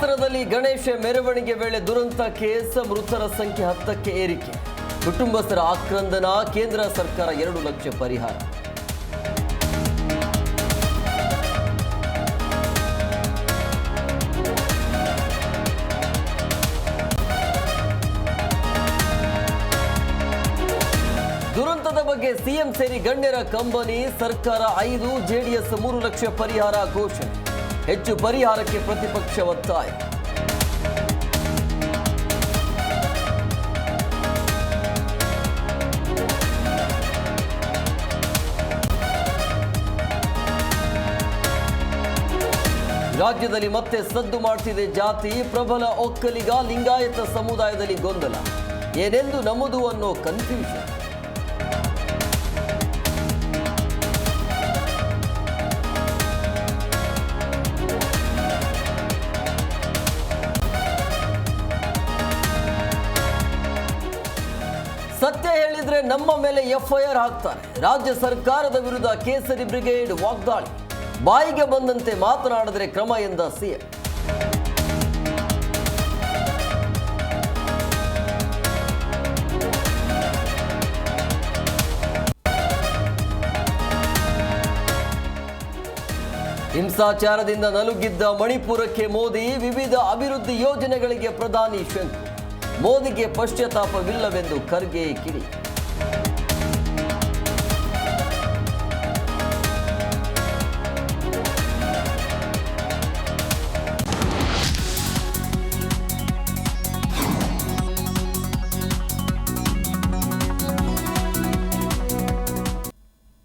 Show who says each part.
Speaker 1: ಹಾಸನದಲ್ಲಿ ಗಣೇಶ ಮೆರವಣಿಗೆ ವೇಳೆ ದುರಂತ ಕೇಸ್, ಮೃತರ ಸಂಖ್ಯೆ 10ಕ್ಕೆ ಏರಿಕೆ. ಕುಟುಂಬಸ್ಥರ ಆಕ್ರಂದನ, ಕೇಂದ್ರ ಸರ್ಕಾರ 2 ಲಕ್ಷ ಪರಿಹಾರ. ದುರಂತದ ಬಗ್ಗೆ ಸಿಎಂ ಸೇರಿ ಗಣ್ಯರ ಕಂಬನಿ, ಸರ್ಕಾರ 5, ಜೆಡಿಎಸ್ 3 ಲಕ್ಷ ಪರಿಹಾರ ಘೋಷಣೆ. ಹೆಚ್ಚು ಪರಿಹಾರಕ್ಕೆ ಪ್ರತಿಪಕ್ಷ ಒತ್ತಾಯ. ರಾಜ್ಯದಲ್ಲಿ ಮತ್ತೆ ಸದ್ದು ಮಾಡ್ತಿದೆ ಜಾತಿ. ಪ್ರಬಲ ಒಕ್ಕಲಿಗ ಲಿಂಗಾಯತ ಸಮುದಾಯದಲ್ಲಿ ಗೊಂದಲ, ಏನೆಂದು ನಮ್ಮದು ಅನ್ನೋ ಕನ್ಫ್ಯೂಷನ್. ಸತ್ಯ ಹೇಳಿದ್ರೆ ನಮ್ಮ ಮೇಲೆ ಎಫ್ಐಆರ್ ಹಾಕ್ತಾರೆ. ರಾಜ್ಯ ಸರ್ಕಾರದ ವಿರುದ್ಧ ಕೇಸರಿ ಬ್ರಿಗೇಡ್ ವಾಗ್ದಾಳಿ. ಬಾಯಿಗೆ ಬಂದಂತೆ ಮಾತನಾಡಿದ್ರೆ ಕ್ರಮ ಎಂದ ಸಿಎಂ. ಹಿಂಸಾಚಾರದಿಂದ ನಲುಗಿದ್ದ ಮಣಿಪುರಕ್ಕೆ ಮೋದಿ, ವಿವಿಧ ಅಭಿವೃದ್ಧಿ ಯೋಜನೆಗಳಿಗೆ ಪ್ರಧಾನಿ ಶಂಕು. ಮೋದಿಗೆ ಪಶ್ಚಾತ್ತಾಪವಿಲ್ಲವೆಂದು ಖರ್ಗೆ ಕಿಡಿ.